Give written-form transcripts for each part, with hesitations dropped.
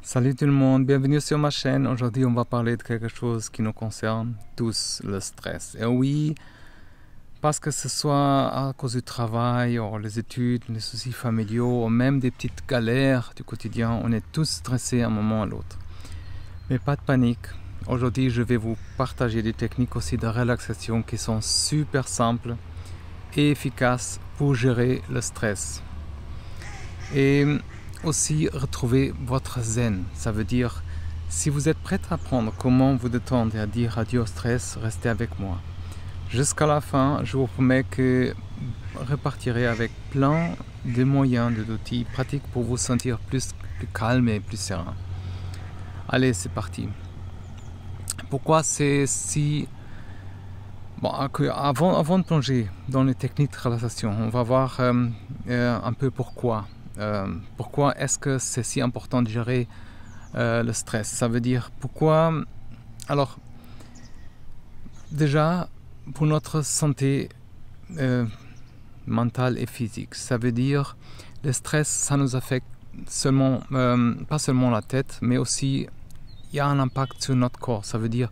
Salut tout le monde, bienvenue sur ma chaîne. Aujourd'hui, on va parler de quelque chose qui nous concerne tous, le stress. Et oui, parce que ce soit à cause du travail, ou les études, les soucis familiaux, ou même des petites galères du quotidien, on est tous stressés à un moment ou à l'autre. Mais pas de panique. Aujourd'hui, je vais vous partager des techniques aussi de relaxation qui sont super simples et efficaces pour gérer le stress. Et aussi retrouver votre zen. Ça veut dire, si vous êtes prêt à apprendre comment vous détendre et à dire adieu au stress, restez avec moi. Jusqu'à la fin, je vous promets que je repartirai avec plein de moyens, d'outils pratiques pour vous sentir plus calme et plus serein. Allez, c'est parti. Pourquoi c'est si... Bon, avant de plonger dans les techniques de relaxation, on va voir un peu pourquoi. Pourquoi est-ce que c'est si important de gérer le stress? Ça veut dire pourquoi... Alors, déjà, pour notre santé mentale et physique, ça veut dire le stress, ça nous affecte seulement, pas seulement la tête, mais aussi il y a un impact sur notre corps. Ça veut dire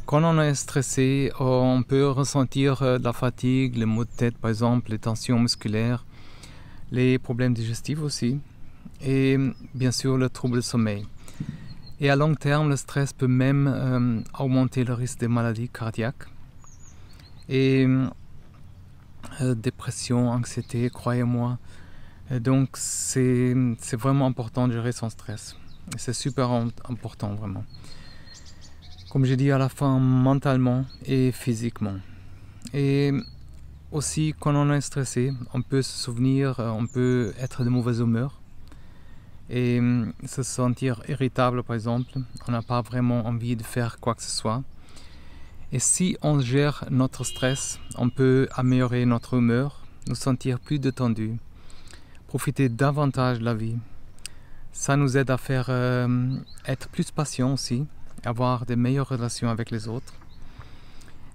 quand on est stressé, on peut ressentir de la fatigue, les maux de tête par exemple, les tensions musculaires, les problèmes digestifs aussi, et bien sûr le trouble de sommeil. Et à long terme, le stress peut même augmenter le risque des maladies cardiaques et dépression, anxiété, croyez-moi. Donc c'est vraiment important de gérer son stress. C'est super important vraiment. Comme j'ai dit à la fin, mentalement et physiquement. Et aussi, quand on est stressé, on peut se souvenir, on peut être de mauvaise humeur et se sentir irritable par exemple. On n'a pas vraiment envie de faire quoi que ce soit. Et si on gère notre stress, on peut améliorer notre humeur, nous sentir plus détendus, profiter davantage de la vie. Ça nous aide à faire être plus patient aussi, avoir de meilleures relations avec les autres.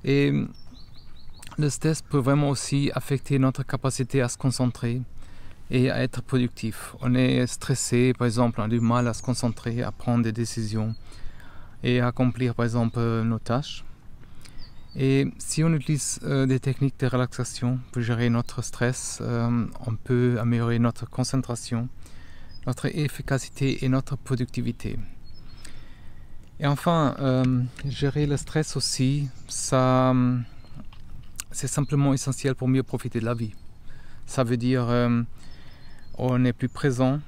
Et le stress peut vraiment aussi affecter notre capacité à se concentrer et à être productif. On est stressé, par exemple, on a du mal à se concentrer, à prendre des décisions et à accomplir, par exemple, nos tâches. Et si on utilise des techniques de relaxation pour gérer notre stress, on peut améliorer notre concentration, notre efficacité et notre productivité. Et enfin, gérer le stress aussi, ça, c'est simplement essentiel pour mieux profiter de la vie. Ça veut dire on est plus présent,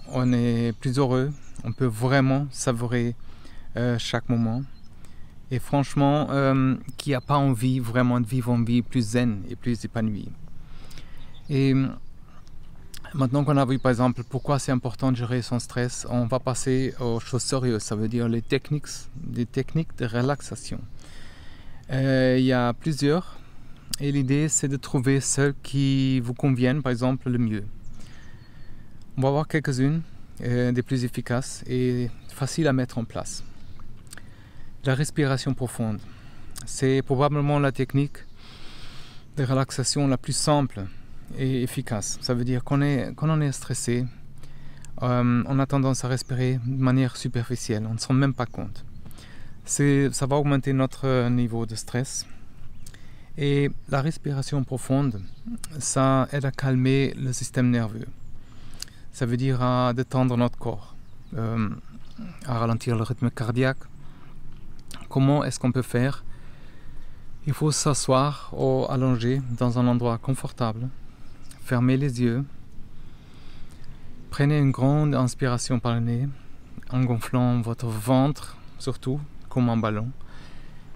on est plus heureux, on peut vraiment savourer chaque moment. Et franchement, qui n'a pas envie vraiment de vivre une vie plus zen et plus épanouie. Et maintenant qu'on a vu par exemple pourquoi c'est important de gérer son stress, on va passer aux choses sérieuses, ça veut dire des techniques de relaxation. Il y a plusieurs et l'idée c'est de trouver celles qui vous conviennent par exemple le mieux. On va voir quelques-unes des plus efficaces et faciles à mettre en place. La respiration profonde, c'est probablement la technique de relaxation la plus simple et efficace. Ça veut dire quand on est stressé, on a tendance à respirer de manière superficielle, on ne se rend même pas compte. Ça va augmenter notre niveau de stress. Et la respiration profonde, ça aide à calmer le système nerveux. Ça veut dire à détendre notre corps, à ralentir le rythme cardiaque. Comment est-ce qu'on peut faire? Il faut s'asseoir ou allonger dans un endroit confortable. Fermez les yeux. Prenez une grande inspiration par le nez, en gonflant votre ventre, surtout comme un ballon.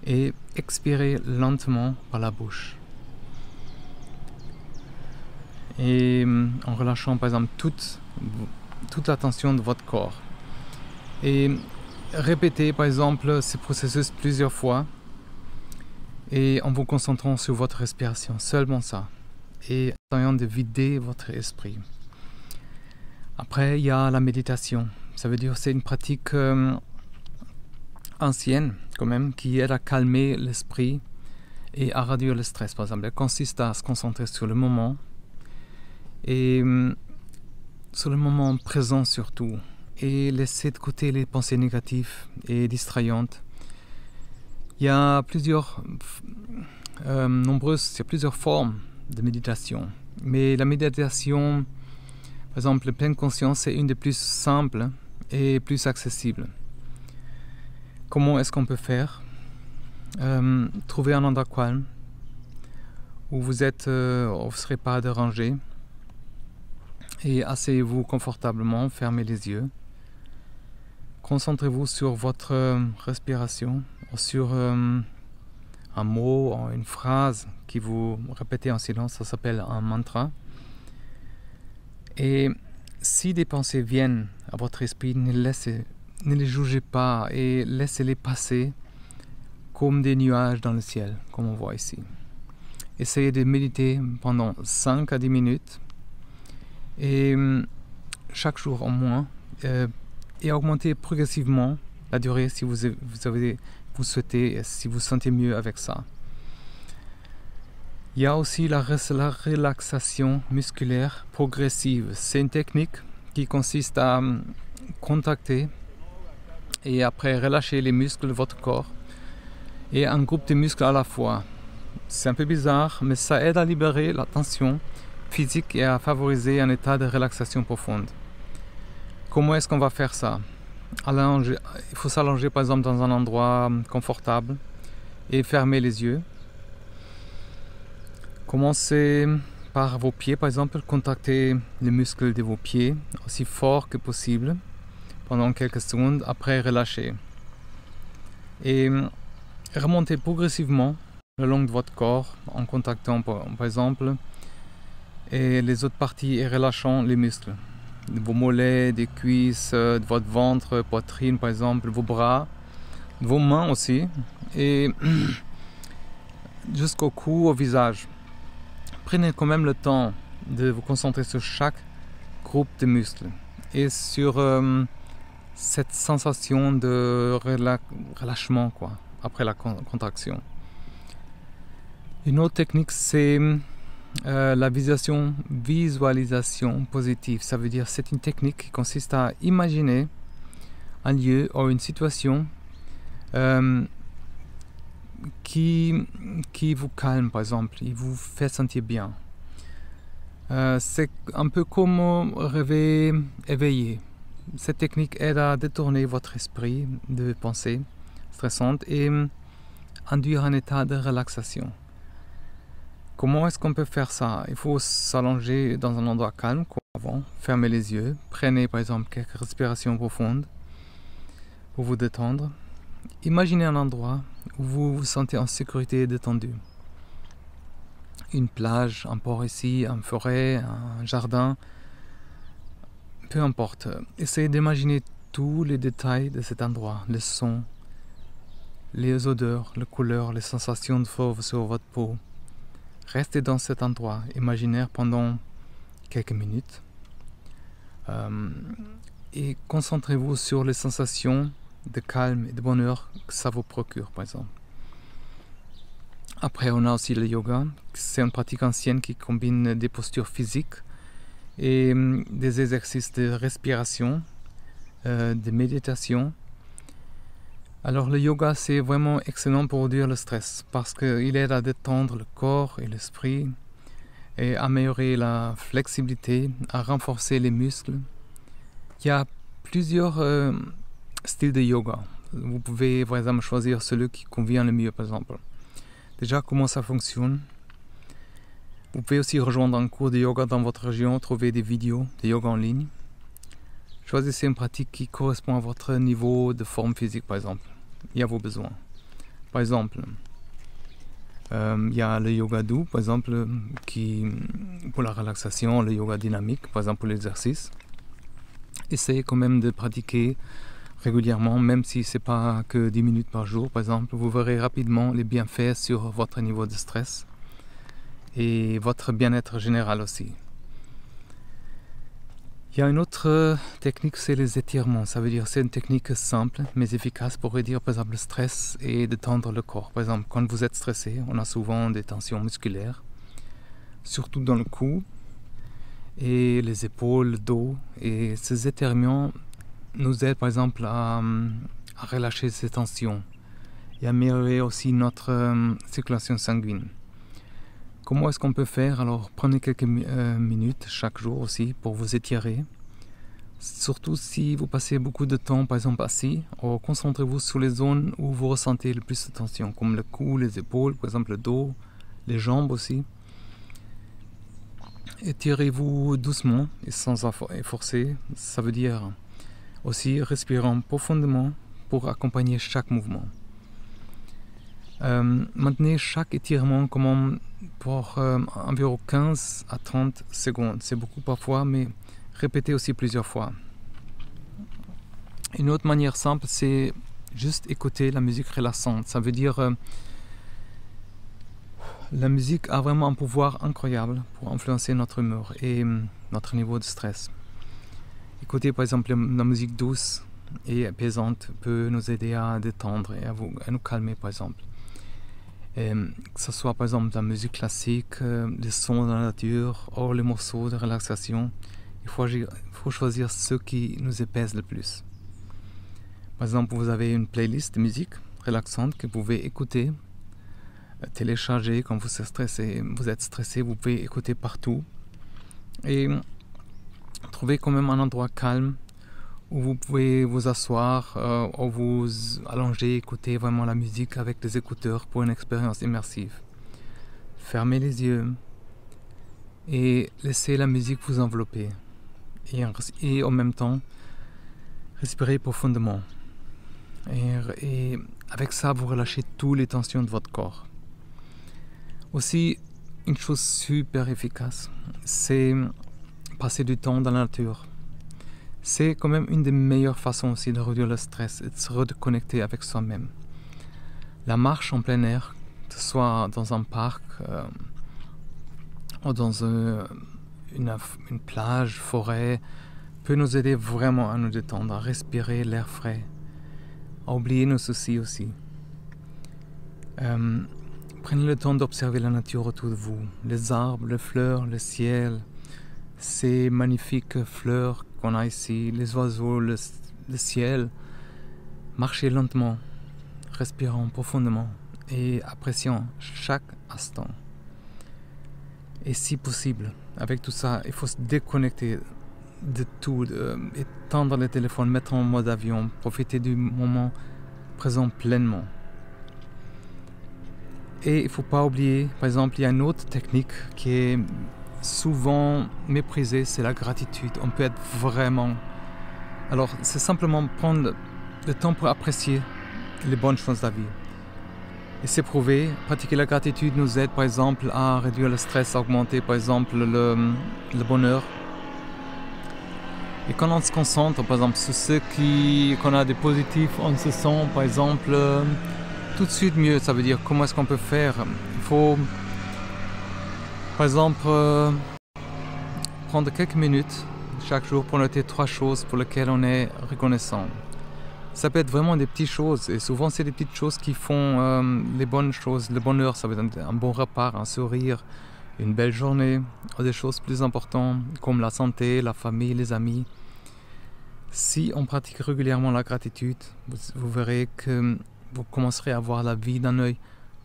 Et expirez lentement par la bouche. Et en relâchant par exemple toute la tension de votre corps. Et répétez par exemple ce processus plusieurs fois et en vous concentrant sur votre respiration, seulement ça, et essayant de vider votre esprit. Après, il y a la méditation. Ça veut dire que c'est une pratique ancienne quand même qui aide à calmer l'esprit et à réduire le stress. Par exemple, elle consiste à se concentrer sur le moment et sur le moment présent surtout, et laissez de côté les pensées négatives et distrayantes. Il y a plusieurs formes de méditation, mais la méditation, par exemple, la pleine conscience, c'est une des plus simples et plus accessibles. Comment est-ce qu'on peut faire? Trouver un endroit calme où vous ne serez pas dérangé et asseyez-vous confortablement, fermez les yeux. Concentrez-vous sur votre respiration, sur un mot, une phrase qui vous répétez en silence, ça s'appelle un mantra. Et si des pensées viennent à votre esprit, ne les jugez pas et laissez-les passer comme des nuages dans le ciel, comme on voit ici. Essayez de méditer pendant 5 à 10 minutes et chaque jour au moins et augmentez progressivement la durée si vous souhaitez, si vous sentez mieux avec ça. Il y a aussi la relaxation musculaire progressive. C'est une technique qui consiste à contacter et après relâcher les muscles de votre corps et un groupe de muscles à la fois. C'est un peu bizarre, mais ça aide à libérer la tension physique et à favoriser un état de relaxation profonde. Comment est-ce qu'on va faire ça? Il faut s'allonger par exemple dans un endroit confortable et fermer les yeux. Commencez par vos pieds par exemple, contactez les muscles de vos pieds aussi fort que possible pendant quelques secondes, après relâchez. Et remontez progressivement le long de votre corps en contactant par exemple et les autres parties et relâchant les muscles de vos mollets, des cuisses, de votre ventre, poitrine par exemple, vos bras, de vos mains aussi et jusqu'au cou, au visage. Prenez quand même le temps de vous concentrer sur chaque groupe de muscles et sur cette sensation de relâchement après la contraction. Une autre technique, c'est la visualisation positive. Ça veut dire c'est une technique qui consiste à imaginer un lieu ou une situation qui vous calme par exemple, il vous fait sentir bien. C'est un peu comme rêver éveillé. Cette technique aide à détourner votre esprit de pensées stressantes et induire un état de relaxation. Comment est-ce qu'on peut faire ça? Il faut s'allonger dans un endroit calme comme avant, fermez les yeux, prenez par exemple quelques respirations profondes pour vous détendre. Imaginez un endroit où vous vous sentez en sécurité et détendu. Une plage, un port ici, une forêt, un jardin, peu importe. Essayez d'imaginer tous les détails de cet endroit, les sons, les odeurs, les couleurs, les sensations de fauve sur votre peau. Restez dans cet endroit imaginaire pendant quelques minutes et concentrez-vous sur les sensations de calme et de bonheur que ça vous procure par exemple. Après on a aussi le yoga, c'est une pratique ancienne qui combine des postures physiques et des exercices de respiration, de méditation. Alors le yoga c'est vraiment excellent pour réduire le stress parce qu'il aide à détendre le corps et l'esprit et améliorer la flexibilité, à renforcer les muscles. Il y a plusieurs styles de yoga. Vous pouvez par exemple choisir celui qui convient le mieux par exemple. Déjà comment ça fonctionne. Vous pouvez aussi rejoindre un cours de yoga dans votre région, trouver des vidéos de yoga en ligne. Choisissez une pratique qui correspond à votre niveau de forme physique par exemple, et à vos besoins. Par exemple, il y a le yoga doux par exemple, pour la relaxation, le yoga dynamique par exemple pour l'exercice. Essayez quand même de pratiquer régulièrement, même si ce n'est pas que 10 minutes par jour par exemple, vous verrez rapidement les bienfaits sur votre niveau de stress et votre bien-être général aussi. Il y a une autre technique, c'est les étirements. Ça veut dire c'est une technique simple mais efficace pour réduire par exemple le stress et détendre le corps. Par exemple, quand vous êtes stressé, on a souvent des tensions musculaires, surtout dans le cou et les épaules, le dos. Et ces étirements nous aide par exemple à relâcher ces tensions et améliorer aussi notre circulation sanguine. Comment est-ce qu'on peut faire? Alors prenez quelques minutes chaque jour aussi pour vous étirer. Surtout si vous passez beaucoup de temps par exemple assis, concentrez-vous sur les zones où vous ressentez le plus de tension, comme le cou, les épaules, par exemple le dos, les jambes aussi. Étirez-vous doucement et sans forcer, ça veut dire aussi respirant profondément pour accompagner chaque mouvement. Maintenez chaque étirement pour environ 15 à 30 secondes. C'est beaucoup parfois, mais répétez aussi plusieurs fois. Une autre manière simple, c'est juste écouter la musique relaxante. Ça veut dire la musique a vraiment un pouvoir incroyable pour influencer notre humeur et notre niveau de stress. Écouter par exemple la musique douce et apaisante peut nous aider à détendre et à nous calmer par exemple. Que ce soit par exemple la musique classique, les sons de la nature ou les morceaux de relaxation, il faut choisir ceux qui nous apaisent le plus. Par exemple, vous avez une playlist de musique relaxante que vous pouvez écouter, télécharger quand vous êtes stressé, vous pouvez écouter partout et trouver quand même un endroit calme où vous pouvez vous asseoir ou vous allonger, écouter vraiment la musique avec des écouteurs pour une expérience immersive. Fermez les yeux et laissez la musique vous envelopper et en même temps respirez profondément et avec ça vous relâchez toutes les tensions de votre corps. Aussi, une chose super efficace, c'est passer du temps dans la nature. C'est quand même une des meilleures façons aussi de réduire le stress et de se reconnecter avec soi-même. La marche en plein air, que ce soit dans un parc ou dans une plage, forêt, peut nous aider vraiment à nous détendre, à respirer l'air frais, à oublier nos soucis aussi. Prenez le temps d'observer la nature autour de vous, les arbres, les fleurs, le ciel, ces magnifiques fleurs qu'on a ici, les oiseaux, le ciel. Marchez lentement, respirant profondément et appréciant chaque instant. Et si possible, avec tout ça, il faut se déconnecter de tout, éteindre le téléphone, mettre en mode avion, profiter du moment présent pleinement. Et il ne faut pas oublier, par exemple, il y a une autre technique qui est souvent méprisée, c'est la gratitude. On peut être vraiment... Alors, c'est simplement prendre le temps pour apprécier les bonnes choses de la vie. Et c'est prouvé, pratiquer la gratitude nous aide, par exemple, à réduire le stress, à augmenter, par exemple, le bonheur. Et quand on se concentre, par exemple, sur ce qu'on a de positif, on se sent, par exemple... tout de suite mieux. Ça veut dire comment est-ce qu'on peut faire. Il faut par exemple prendre quelques minutes chaque jour pour noter 3 choses pour lesquelles on est reconnaissant. Ça peut être vraiment des petites choses et souvent c'est des petites choses qui font les bonnes choses. Le bonheur, ça veut dire un bon repas, un sourire, une belle journée, ou des choses plus importantes comme la santé, la famille, les amis. Si on pratique régulièrement la gratitude, vous verrez que vous commencerez à voir la vie d'un œil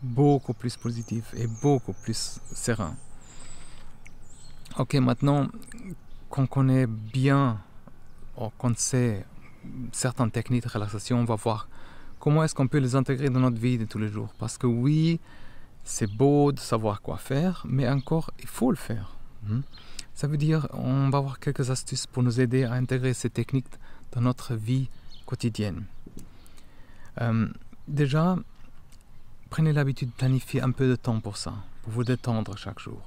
beaucoup plus positif et beaucoup plus serein. Ok, maintenant qu'on connaît bien, qu'on sait certaines techniques de relaxation, on va voir comment est-ce qu'on peut les intégrer dans notre vie de tous les jours. Parce que oui, c'est beau de savoir quoi faire, mais encore, il faut le faire. Ça veut dire, on va voir quelques astuces pour nous aider à intégrer ces techniques dans notre vie quotidienne. Déjà, prenez l'habitude de planifier un peu de temps pour ça, pour vous détendre chaque jour.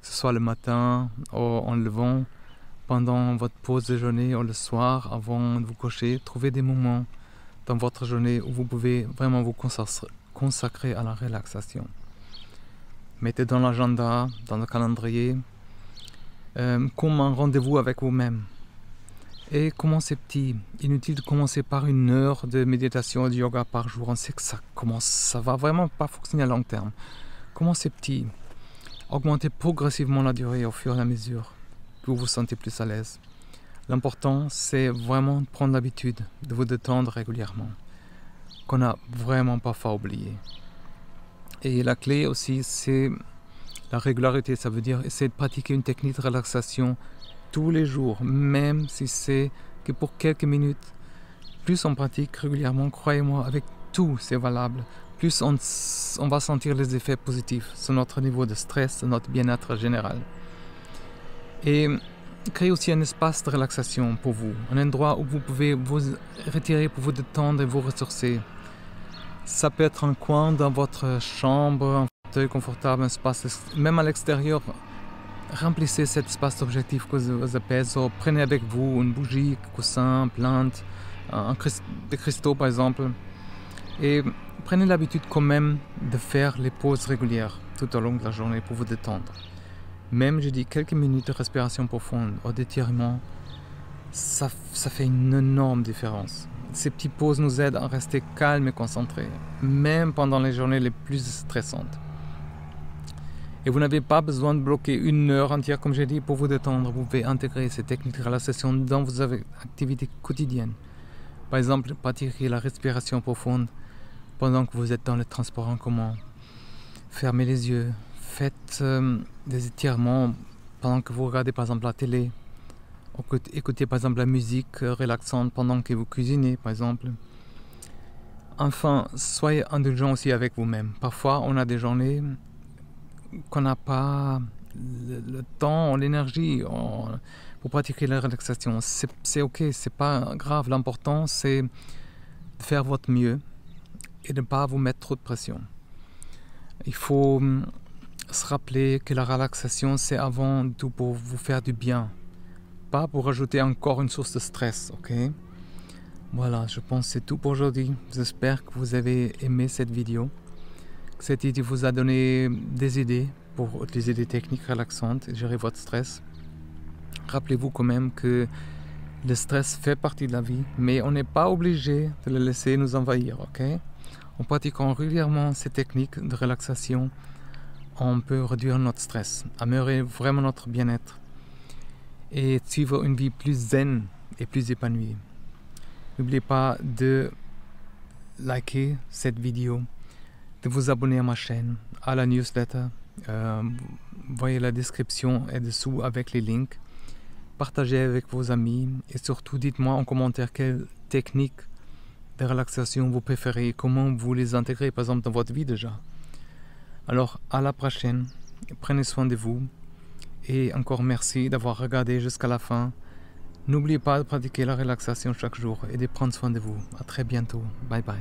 Que ce soit le matin ou en levant, pendant votre pause déjeuner ou le soir avant de vous coucher. Trouvez des moments dans votre journée où vous pouvez vraiment vous consacrer à la relaxation. Mettez dans l'agenda, dans le calendrier, comme un rendez-vous avec vous-même. Et commencez petit. Inutile de commencer par 1 heure de méditation et de yoga par jour. On sait que ça va vraiment pas fonctionner à long terme. Commencez petit. Augmentez progressivement la durée au fur et à mesure que vous vous sentez plus à l'aise. L'important, c'est vraiment de prendre l'habitude de vous détendre régulièrement, qu'on n'a vraiment parfois oublié. Et la clé aussi, c'est la régularité. Ça veut dire essayer de pratiquer une technique de relaxation tous les jours, même si c'est que pour quelques minutes. Plus on pratique régulièrement, croyez-moi, avec tout, c'est valable. Plus on va sentir les effets positifs sur notre niveau de stress, sur notre bien-être général. Et créez aussi un espace de relaxation pour vous, un endroit où vous pouvez vous retirer pour vous détendre et vous ressourcer. Ça peut être un coin dans votre chambre, un fauteuil confortable, un espace, même à l'extérieur. Remplissez cet espace d'objectifs que vous apaise. Prenez avec vous une bougie, coussin, plante, des cristaux par exemple. Et prenez l'habitude quand même de faire les pauses régulières tout au long de la journée pour vous détendre. Même, je dis, quelques minutes de respiration profonde ou d'étirement, ça fait une énorme différence. Ces petites pauses nous aident à rester calmes et concentrés, même pendant les journées les plus stressantes. Et vous n'avez pas besoin de bloquer une heure entière, comme j'ai dit, pour vous détendre. Vous pouvez intégrer ces techniques de relaxation dans vos activités quotidiennes. Par exemple, pratiquer la respiration profonde pendant que vous êtes dans le transport en commun. Fermez les yeux. Faites des étirements pendant que vous regardez par exemple la télé. Écoutez par exemple la musique relaxante pendant que vous cuisinez par exemple. Enfin, soyez indulgents aussi avec vous-même. Parfois, on a des journées qu'on n'a pas le temps, l'énergie pour pratiquer la relaxation. C'est ok, c'est pas grave. L'important, c'est de faire votre mieux et de ne pas vous mettre trop de pression. Il faut se rappeler que la relaxation, c'est avant tout pour vous faire du bien, pas pour rajouter encore une source de stress, ok? Voilà, je pense que c'est tout pour aujourd'hui. J'espère que vous avez aimé cette vidéo, que cette vidéo vous a donné des idées pour utiliser des techniques relaxantes et gérer votre stress. Rappelez-vous quand même que le stress fait partie de la vie, mais on n'est pas obligé de le laisser nous envahir, ok? En pratiquant régulièrement ces techniques de relaxation, on peut réduire notre stress, améliorer vraiment notre bien-être et suivre une vie plus zen et plus épanouie. N'oubliez pas de liker cette vidéo, de vous abonner à ma chaîne, à la newsletter. Voyez la description et dessous avec les links. Partagez avec vos amis et surtout dites-moi en commentaire quelle technique de relaxation vous préférez et comment vous les intégrez par exemple dans votre vie déjà. Alors à la prochaine, prenez soin de vous et encore merci d'avoir regardé jusqu'à la fin. N'oubliez pas de pratiquer la relaxation chaque jour et de prendre soin de vous. À très bientôt. Bye bye.